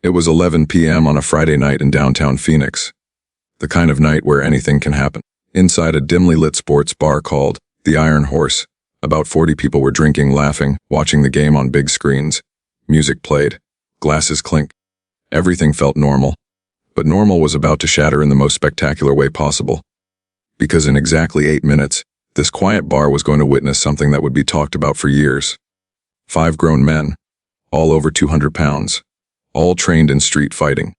It was 11 p.m. on a Friday night in downtown Phoenix. The kind of night where anything can happen. Inside a dimly lit sports bar called the Iron Horse, about 40 people were drinking, laughing, watching the game on big screens. Music played. Glasses clink. Everything felt normal. But normal was about to shatter in the most spectacular way possible. Because in exactly 8 minutes, this quiet bar was going to witness something that would be talked about for years. 5 grown men, all over 200 pounds, all trained in street fighting,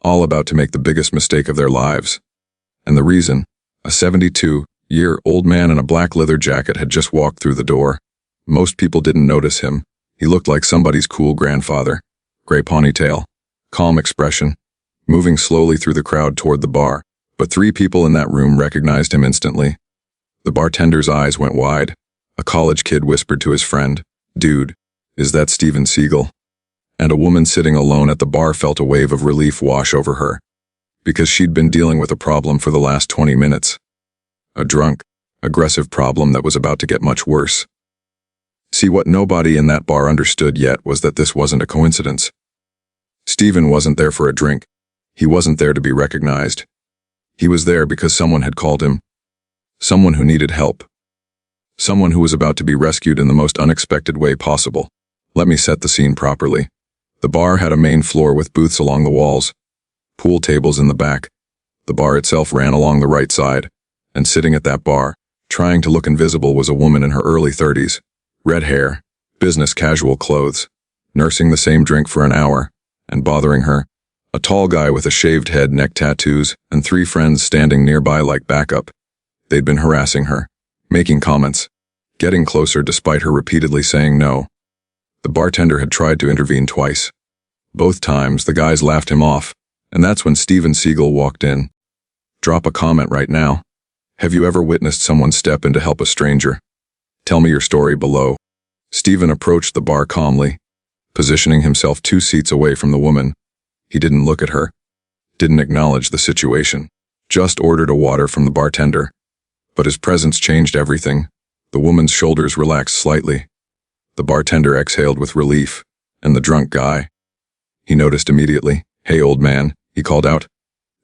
all about to make the biggest mistake of their lives. And the reason, a 72-year-old man in a black leather jacket had just walked through the door. Most people didn't notice him. He looked like somebody's cool grandfather. Gray ponytail, calm expression, moving slowly through the crowd toward the bar. But 3 people in that room recognized him instantly. The bartender's eyes went wide. A college kid whispered to his friend, "Dude, is that Steven Seagal?" And a woman sitting alone at the bar felt a wave of relief wash over her, because she'd been dealing with a problem for the last 20 minutes. A drunk, aggressive problem that was about to get much worse. See, what nobody in that bar understood yet was that this wasn't a coincidence. Steven wasn't there for a drink. He wasn't there to be recognized. He was there because someone had called him. Someone who needed help. Someone who was about to be rescued in the most unexpected way possible. Let me set the scene properly. The bar had a main floor with booths along the walls, pool tables in the back. The bar itself ran along the right side, and sitting at that bar, trying to look invisible, was a woman in her early 30s, red hair, business casual clothes, nursing the same drink for an hour, and bothering her, a tall guy with a shaved head, neck tattoos, and 3 friends standing nearby like backup. They'd been harassing her, making comments, getting closer despite her repeatedly saying no. The bartender had tried to intervene twice. Both times, the guys laughed him off, and that's when Steven Seagal walked in. Drop a comment right now. Have you ever witnessed someone step in to help a stranger? Tell me your story below. Steven approached the bar calmly, positioning himself 2 seats away from the woman. He didn't look at her, didn't acknowledge the situation, just ordered a water from the bartender. But his presence changed everything. The woman's shoulders relaxed slightly. The bartender exhaled with relief, and the drunk guy. He noticed immediately. "Hey, old man," he called out.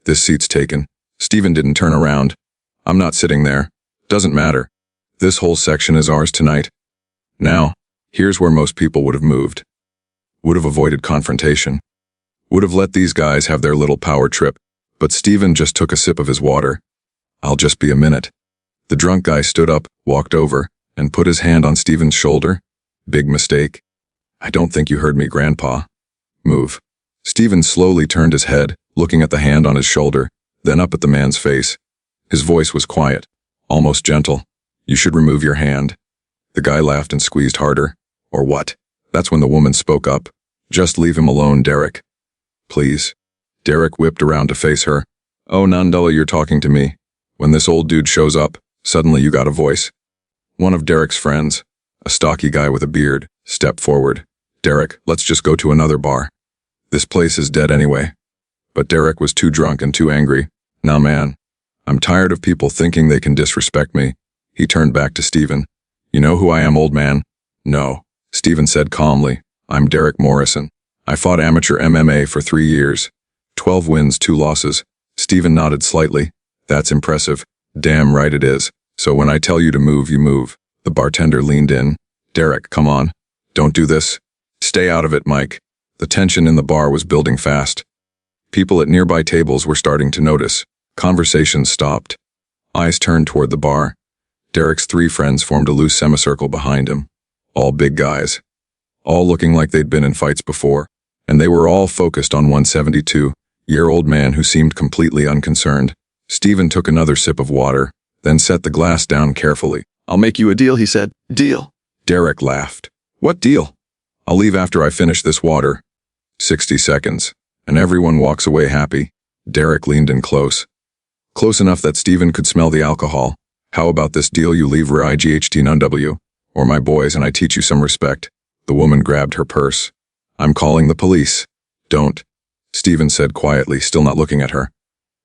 "This seat's taken." Steven didn't turn around. "I'm not sitting there. Doesn't matter. This whole section is ours tonight." Now, here's where most people would have moved. Would have avoided confrontation. Would have let these guys have their little power trip. But Steven just took a sip of his water. "I'll just be a minute." The drunk guy stood up, walked over, and put his hand on Steven's shoulder. "Big mistake. I don't think you heard me, Grandpa. Move." Steven slowly turned his head, looking at the hand on his shoulder, then up at the man's face. His voice was quiet, almost gentle. "You should remove your hand." The guy laughed and squeezed harder. "Or what?" That's when the woman spoke up. "Just leave him alone, Derek. Please." Derek whipped around to face her. "Oh, Nandula, you're talking to me. When this old dude shows up, suddenly you got a voice." One of Derek's friends, a stocky guy with a beard, stepped forward. "Derek, let's just go to another bar. This place is dead anyway." But Derek was too drunk and too angry. "Nah, man. I'm tired of people thinking they can disrespect me." He turned back to Steven. "You know who I am, old man?" "No," Steven said calmly. "I'm Derek Morrison. I fought amateur MMA for 3 years. 12 wins, 2 losses. Steven nodded slightly. "That's impressive." "Damn right it is. So when I tell you to move, you move." The bartender leaned in. "Derek, come on. Don't do this. Stay out of it, Mike." The tension in the bar was building fast. People at nearby tables were starting to notice. Conversations stopped. Eyes turned toward the bar. Derek's 3 friends formed a loose semicircle behind him. All big guys. All looking like they'd been in fights before. And they were all focused on one 72-year-old man who seemed completely unconcerned. Steven took another sip of water, then set the glass down carefully. "I'll make you a deal," he said. "Deal." Derek laughed. "What deal?" "I'll leave after I finish this water." 60 seconds, and everyone walks away happy. Derek leaned in close. Close enough that Steven could smell the alcohol. "How about this deal? You leave where IGHT none W, or my boys, and I teach you some respect." The woman grabbed her purse. "I'm calling the police." "Don't," Steven said quietly, still not looking at her.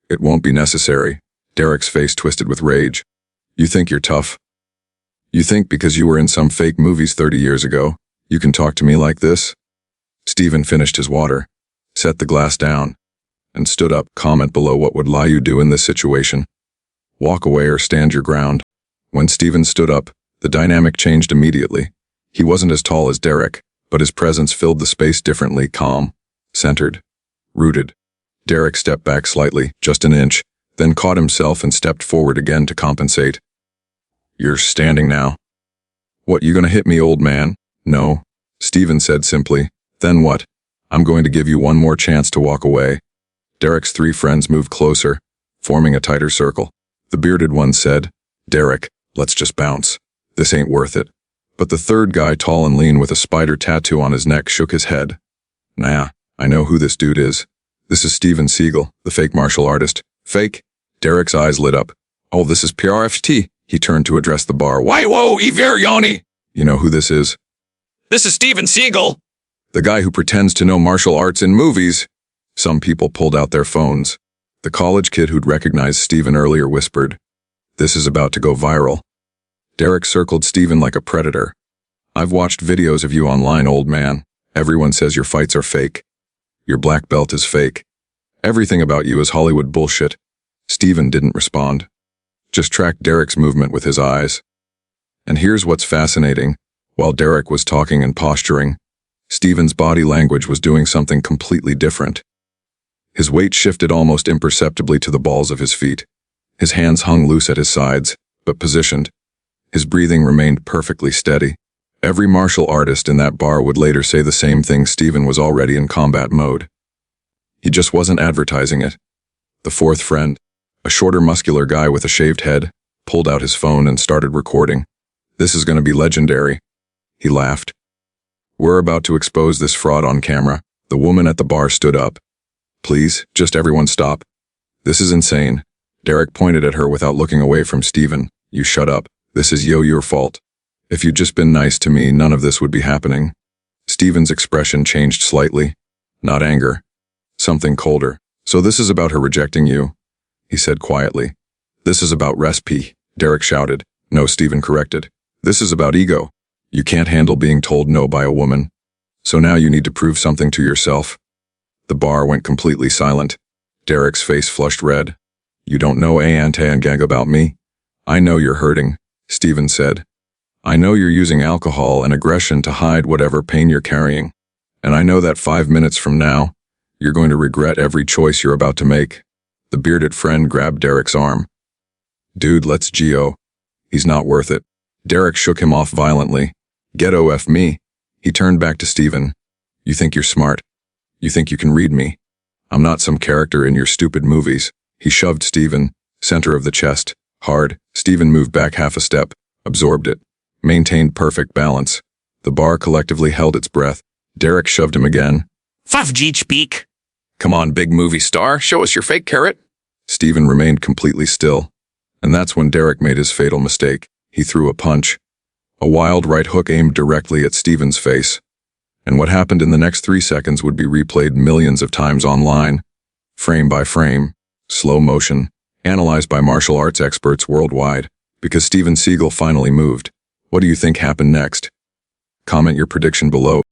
"It won't be necessary." Derek's face twisted with rage. "You think you're tough? You think because you were in some fake movies 30 years ago, you can talk to me like this?" Steven finished his water. set the glass down, and stood up. Comment below what would lie you do in this situation. Walk away or stand your ground. When Steven stood up, the dynamic changed immediately. He wasn't as tall as Derek, but his presence filled the space differently, calm, centered, rooted. Derek stepped back slightly, just an inch, then caught himself and stepped forward again to compensate. You're standing now. What, you gonna hit me, old man? No, Steven said simply. Then what? I'm going to give you one more chance to walk away. Derek's three friends moved closer, forming a tighter circle. The bearded one said, Derek, let's just bounce. This ain't worth it. But the third guy, tall and lean with a spider tattoo on his neck, shook his head. Nah, I know who this dude is. This is Steven Seagal, the fake martial artist. Fake? Derek's eyes lit up. Oh, this is PRFT. He turned to address the bar. Why, whoa, Iver. You know who this is? This is Steven Seagal. The guy who pretends to know martial arts in movies. Some people pulled out their phones. The college kid who'd recognized Steven earlier whispered, This is about to go viral. Derek circled Steven like a predator. I've watched videos of you online, old man. Everyone says your fights are fake. Your black belt is fake. Everything about you is Hollywood bullshit. Steven didn't respond. Just tracked Derek's movement with his eyes. And here's what's fascinating. While Derek was talking and posturing, Steven's body language was doing something completely different. His weight shifted almost imperceptibly to the balls of his feet. His hands hung loose at his sides, but positioned. His breathing remained perfectly steady. Every martial artist in that bar would later say the same thing. Steven was already in combat mode. He just wasn't advertising it. The fourth friend, a shorter muscular guy with a shaved head, pulled out his phone and started recording. This is going to be legendary. He laughed. We're about to expose this fraud on camera. The woman at the bar stood up. Please, just everyone stop. This is insane. Derek pointed at her without looking away from Steven. You shut up. This is your fault. If you'd just been nice to me, none of this would be happening. Steven's expression changed slightly. Not anger. Something colder. So this is about her rejecting you, he said quietly. This is about recipe, Derek shouted. No, Steven corrected. This is about ego. You can't handle being told no by a woman. So now you need to prove something to yourself. The bar went completely silent. Derek's face flushed red. You don't know and about me? I know you're hurting, Steven said. I know you're using alcohol and aggression to hide whatever pain you're carrying. And I know that 5 minutes from now, you're going to regret every choice you're about to make. The bearded friend grabbed Derek's arm. Dude, let's go. He's not worth it. Derek shook him off violently. Get off me. He turned back to Steven. You think you're smart. You think you can read me. I'm not some character in your stupid movies. He shoved Steven, center of the chest, hard. Steven moved back half a step, absorbed it, maintained perfect balance. The bar collectively held its breath. Derek shoved him again. Fuff speak. Come on, big movie star, show us your fake carrot. Steven remained completely still. And that's when Derek made his fatal mistake. He threw a punch. A wild right hook aimed directly at Steven's face. And what happened in the next 3 seconds would be replayed millions of times online. Frame by frame, slow motion, analyzed by martial arts experts worldwide. Because Steven Seagal finally moved. What do you think happened next? Comment your prediction below.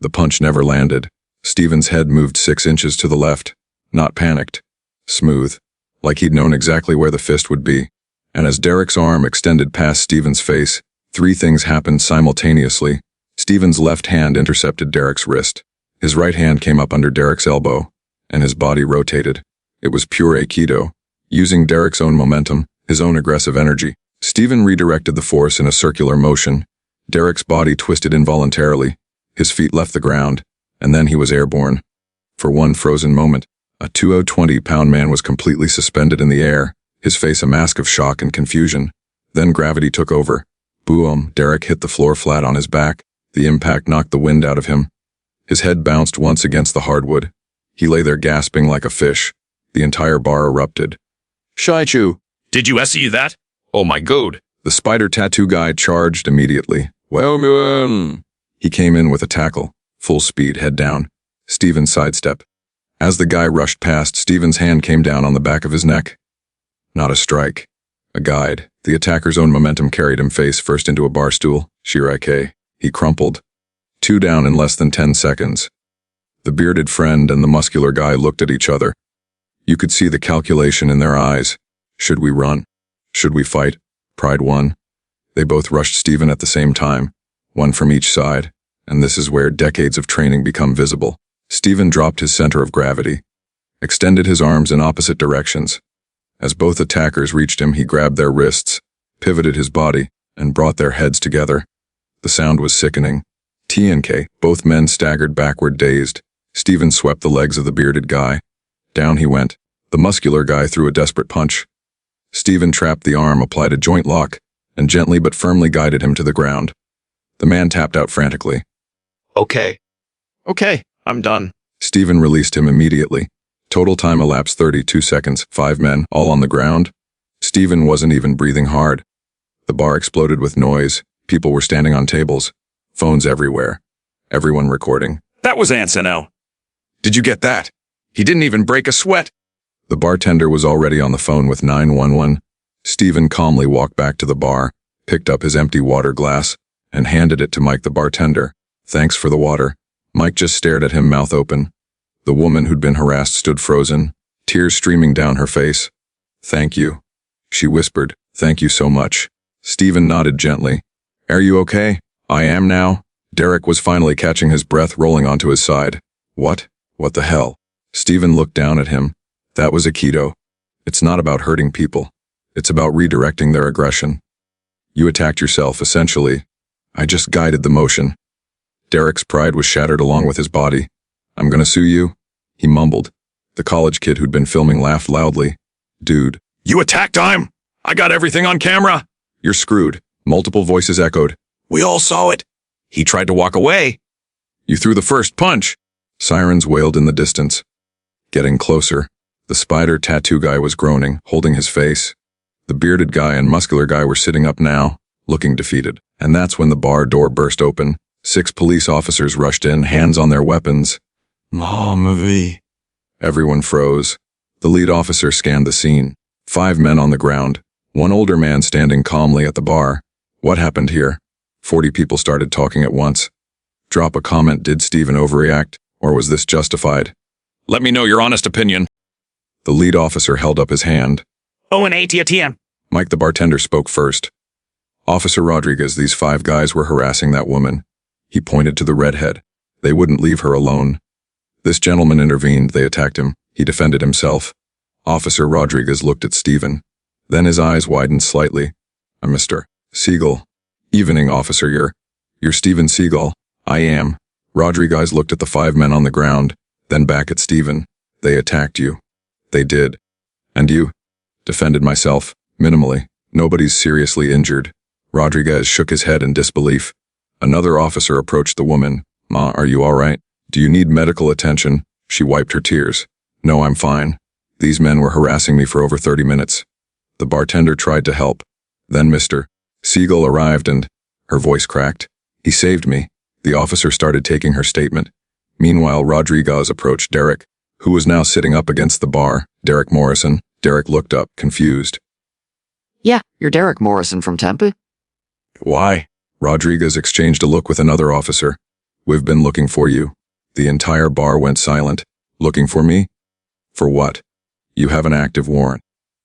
The punch never landed. Steven's head moved 6 inches to the left. Not panicked. Smooth. Like he'd known exactly where the fist would be. And as Derek's arm extended past Steven's face, 3 things happened simultaneously. Steven's left hand intercepted Derek's wrist. His right hand came up under Derek's elbow, and his body rotated. It was pure Aikido. Using Derek's own momentum, his own aggressive energy, Steven redirected the force in a circular motion. Derek's body twisted involuntarily. His feet left the ground, and then he was airborne. For one frozen moment, a 220-pound man was completely suspended in the air, his face a mask of shock and confusion. Then gravity took over. Boom, Derek hit the floor flat on his back. The impact knocked the wind out of him. His head bounced once against the hardwood. He lay there gasping like a fish. The entire bar erupted. Shaichu. Did you see that? Oh my god. The spider tattoo guy charged immediately. Well, he came in with a tackle, full speed, head down. Steven sidestep. As the guy rushed past, Steven's hand came down on the back of his neck. Not a strike. A guide. The attacker's own momentum carried him face first into a bar stool. Shirake. He crumpled. 2 down in less than 10 seconds. The bearded friend and the muscular guy looked at each other. You could see the calculation in their eyes. Should we run? Should we fight? Pride won. They both rushed Steven at the same time, one from each side, and this is where decades of training become visible. Steven dropped his center of gravity, extended his arms in opposite directions. As both attackers reached him, he grabbed their wrists, pivoted his body, and brought their heads together. The sound was sickening. T and K, both men staggered backward, dazed. Steven swept the legs of the bearded guy. Down he went. The muscular guy threw a desperate punch. Steven trapped the arm, applied a joint lock, and gently but firmly guided him to the ground. The man tapped out frantically. Okay, I'm done. Steven released him immediately. Total time elapsed 32 seconds, 5 men, all on the ground. Steven wasn't even breathing hard. The bar exploded with noise. People were standing on tables. Phones everywhere. Everyone recording. That was Ansano. Did you get that? He didn't even break a sweat. The bartender was already on the phone with 911. Steven calmly walked back to the bar, picked up his empty water glass, and handed it to Mike the bartender. Thanks for the water. Mike just stared at him, mouth open. The woman who'd been harassed stood frozen, tears streaming down her face. Thank you. She whispered, thank you so much. Steven nodded gently. Are you okay? I am now. Derek was finally catching his breath, rolling onto his side. What? What the hell? Steven looked down at him. That was Aikido. It's not about hurting people. It's about redirecting their aggression. You attacked yourself, essentially. I just guided the motion. Derek's pride was shattered along with his body. I'm gonna sue you, he mumbled. The college kid who'd been filming laughed loudly. Dude. You attacked him! I got everything on camera! You're screwed. Multiple voices echoed. We all saw it. He tried to walk away. You threw the first punch. Sirens wailed in the distance. Getting closer. The spider tattoo guy was groaning, holding his face. The bearded guy and muscular guy were sitting up now, looking defeated. And that's when the bar door burst open. 6 police officers rushed in, hands on their weapons. Movie. Everyone froze. The lead officer scanned the scene. 5 men on the ground. 1 older man standing calmly at the bar. What happened here? 40 people started talking at once. Drop a comment. Did Steven overreact, or was this justified? Let me know your honest opinion. The lead officer held up his hand. An ATM. Mike the bartender spoke first. Officer Rodriguez, these 5 guys were harassing that woman. He pointed to the redhead. They wouldn't leave her alone. This gentleman intervened. They attacked him. He defended himself. Officer Rodriguez looked at Steven. Then his eyes widened slightly. I'm Mr. Seagal. Evening, officer. You're Steven Seagal. I am. Rodriguez looked at the 5 men on the ground, then back at Steven. They attacked you. They did. And you? Defended myself, minimally. Nobody's seriously injured. Rodriguez shook his head in disbelief. Another officer approached the woman. Ma, are you all right? Do you need medical attention? She wiped her tears. No, I'm fine. These men were harassing me for over 30 minutes. The bartender tried to help. Then Mr. Seagal arrived and her voice cracked. He saved me. The officer started taking her statement. Meanwhile, Rodriguez approached Derek, who was now sitting up against the bar. Derek Morrison. Derek looked up, confused. Yeah, you're Derek Morrison from Tempe? Why? Rodriguez exchanged a look with another officer. We've been looking for you. The entire bar went silent. Looking for me? For what? You have an active warrant.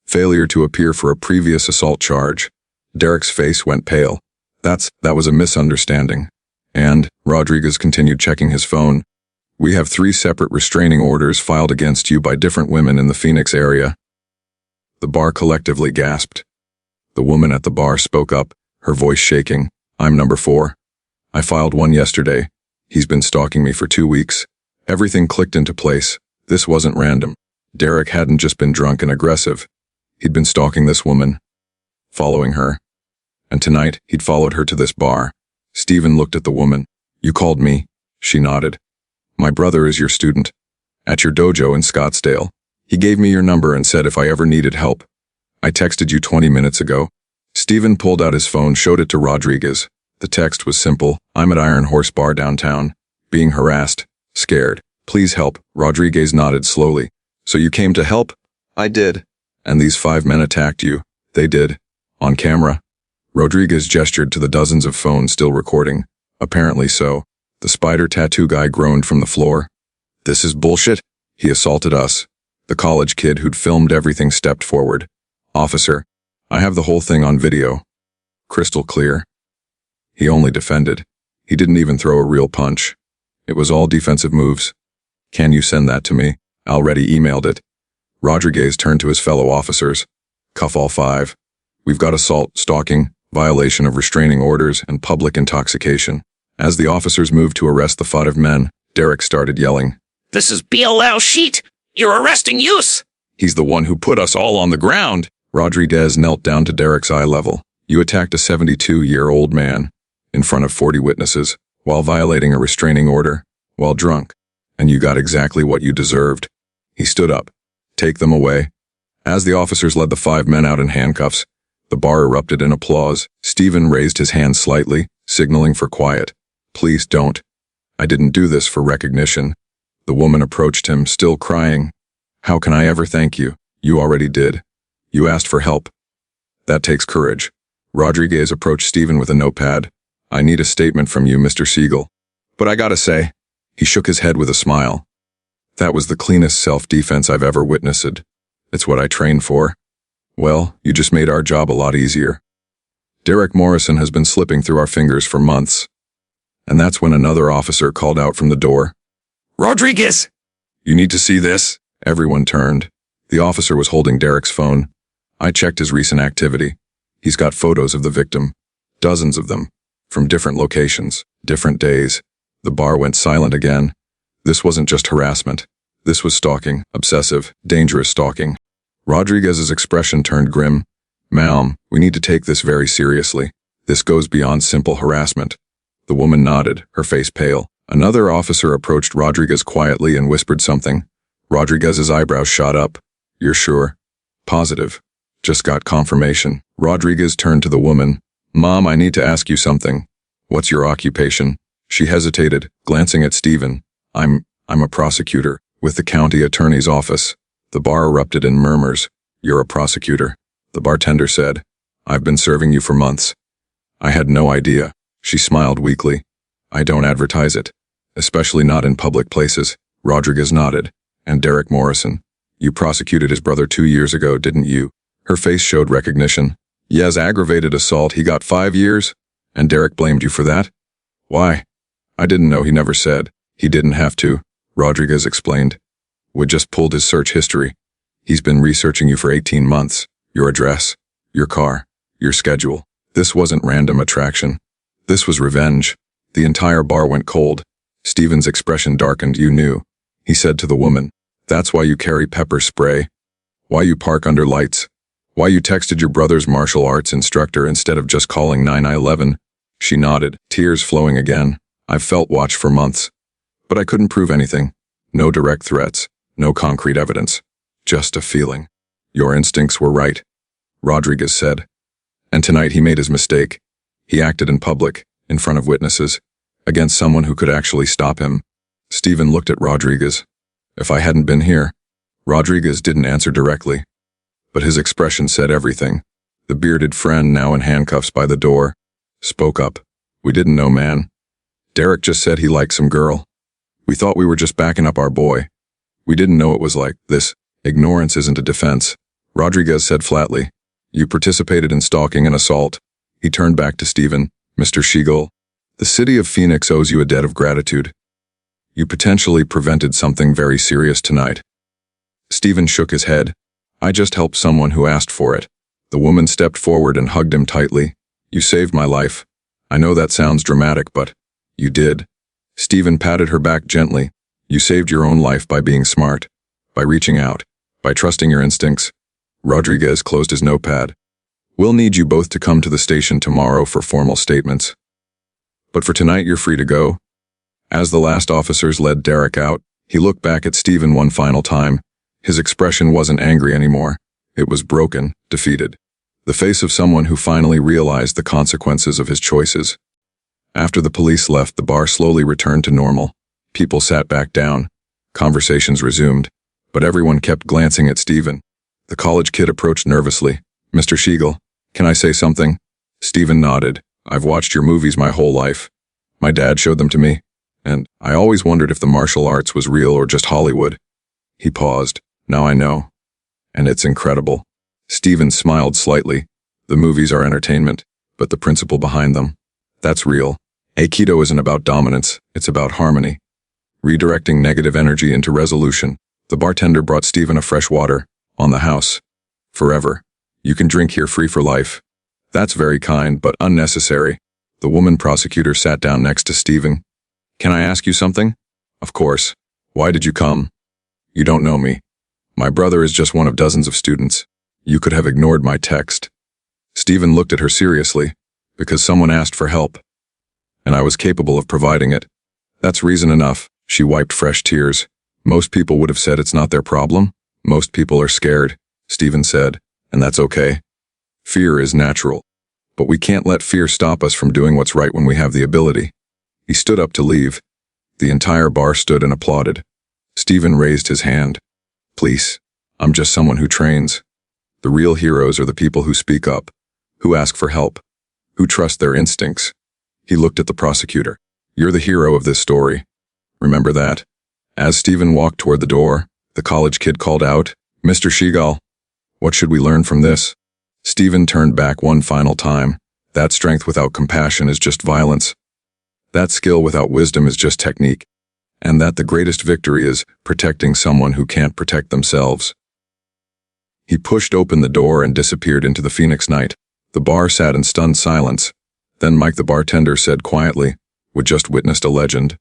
Failure to appear for a previous assault charge. Derek's face went pale. That was a misunderstanding. And, Rodriguez continued checking his phone, we have 3 separate restraining orders filed against you by different women in the Phoenix area. The bar collectively gasped. The woman at the bar spoke up, her voice shaking. I'm number 4. I filed one yesterday. He's been stalking me for 2 weeks. Everything clicked into place. This wasn't random. Derek hadn't just been drunk and aggressive. He'd been stalking this woman, following her. And tonight, he'd followed her to this bar. Steven looked at the woman. You called me. She nodded. My brother is your student. At your dojo in Scottsdale. He gave me your number and said if I ever needed help. I texted you 20 minutes ago. Steven pulled out his phone, showed it to Rodriguez. The text was simple. I'm at Iron Horse Bar downtown. Being harassed. Scared. Please help. Rodriguez nodded slowly. So you came to help? I did. And these 5 men attacked you. They did. On camera. Rodriguez gestured to the dozens of phones still recording. Apparently so. The spider tattoo guy groaned from the floor. This is bullshit. He assaulted us. The college kid who'd filmed everything stepped forward. Officer, I have the whole thing on video. Crystal clear. He only defended. He didn't even throw a real punch. It was all defensive moves. Can you send that to me? Already emailed it. Rodriguez turned to his fellow officers. Cuff all 5. We've got assault, stalking, violation of restraining orders, and public intoxication. As the officers moved to arrest the 5 men, Derek started yelling. This is BLL sheet. You're arresting youths. He's the one who put us all on the ground. Rodriguez knelt down to Derek's eye level. You attacked a 72-year-old man in front of 40 witnesses while violating a restraining order, while drunk, and you got exactly what you deserved. He stood up. Take them away. As the officers led the 5 men out in handcuffs, the bar erupted in applause. Steven raised his hand slightly, signaling for quiet. Please don't. I didn't do this for recognition. The woman approached him, still crying. How can I ever thank you? You already did. You asked for help. That takes courage. Rodriguez approached Steven with a notepad. I need a statement from you, Mr. Seagal. But I gotta say, he shook his head with a smile. That was the cleanest self-defense I've ever witnessed. It's what I trained for. Well, you just made our job a lot easier. Derek Morrison has been slipping through our fingers for months. And that's when another officer called out from the door. Rodriguez! You need to see this. Everyone turned. The officer was holding Derek's phone. I checked his recent activity. He's got photos of the victim. Dozens of them. From different locations, different days. The bar went silent again. This wasn't just harassment. This was stalking, obsessive, dangerous stalking. Rodriguez's expression turned grim. Ma'am, we need to take this very seriously. This goes beyond simple harassment. The woman nodded, her face pale. Another officer approached Rodriguez quietly and whispered something. Rodriguez's eyebrows shot up. You're sure? Positive. Just got confirmation. Rodriguez turned to the woman. Mom, I need to ask you something. What's your occupation? She hesitated, glancing at Steven. I'm a prosecutor with the county attorney's office. The bar erupted in murmurs. You're a prosecutor. The bartender said. I've been serving you for months. I had no idea. She smiled weakly. I don't advertise it, especially not in public places. Rodriguez nodded. And Derek Morrison. You prosecuted his brother 2 years ago, didn't you? Her face showed recognition. Yes, aggravated assault, he got 5 years? And Derek blamed you for that? Why? I didn't know, he never said. He didn't have to, Rodriguez explained. Wood just pulled his search history. He's been researching you for 18 months. Your address, your car, your schedule. This wasn't random attraction. This was revenge. The entire bar went cold. Steven's expression darkened. You knew. He said to the woman, that's why you carry pepper spray. Why you park under lights. Why you texted your brother's martial arts instructor instead of just calling 911. She nodded, tears flowing again. I've felt watched for months. But I couldn't prove anything. No direct threats. No concrete evidence. Just a feeling. Your instincts were right, Rodriguez said. And tonight he made his mistake. He acted in public, in front of witnesses, against someone who could actually stop him. Steven looked at Rodriguez. If I hadn't been here. Rodriguez didn't answer directly. But his expression said everything. The bearded friend, now in handcuffs by the door, spoke up. We didn't know, man. Derek just said he liked some girl. We thought we were just backing up our boy. We didn't know it was like this. Ignorance isn't a defense. Rodriguez said flatly. You participated in stalking and assault. He turned back to Steven. Mr. Seagal, the city of Phoenix owes you a debt of gratitude. You potentially prevented something very serious tonight. Steven shook his head. I just helped someone who asked for it. The woman stepped forward and hugged him tightly. You saved my life. I know that sounds dramatic, but you did. Steven patted her back gently. You saved your own life by being smart, by reaching out, by trusting your instincts. Rodriguez closed his notepad. We'll need you both to come to the station tomorrow for formal statements. But for tonight, you're free to go. As the last officers led Derek out, he looked back at Steven one final time. His expression wasn't angry anymore. It was broken, defeated. The face of someone who finally realized the consequences of his choices. After the police left, the bar slowly returned to normal. People sat back down. Conversations resumed. But everyone kept glancing at Steven. The college kid approached nervously. Mr. Seagal, can I say something? Steven nodded. I've watched your movies my whole life. My dad showed them to me. And I always wondered if the martial arts was real or just Hollywood. He paused. Now I know. And it's incredible. Steven smiled slightly. The movies are entertainment, but the principle behind them, that's real. Aikido isn't about dominance, it's about harmony. Redirecting negative energy into resolution. The bartender brought Steven a fresh water. On the house. Forever. You can drink here free for life. That's very kind, but unnecessary. The woman prosecutor sat down next to Steven. Can I ask you something? Of course. Why did you come? You don't know me. My brother is just one of dozens of students. You could have ignored my text. Steven looked at her seriously. Because someone asked for help. And I was capable of providing it. That's reason enough. She wiped fresh tears. Most people would have said it's not their problem. Most people are scared, Steven said, and that's okay. Fear is natural. But we can't let fear stop us from doing what's right when we have the ability. He stood up to leave. The entire bar stood and applauded. Steven raised his hand. Please, I'm just someone who trains. The real heroes are the people who speak up, who ask for help, who trust their instincts. He looked at the prosecutor. You're the hero of this story. Remember that? As Steven walked toward the door, the college kid called out, Mr. Seagal, what should we learn from this? Steven turned back one final time. That strength without compassion is just violence. That skill without wisdom is just technique. And that the greatest victory is protecting someone who can't protect themselves. He pushed open the door and disappeared into the Phoenix night. The bar sat in stunned silence. Then Mike the bartender said quietly, we just witnessed a legend.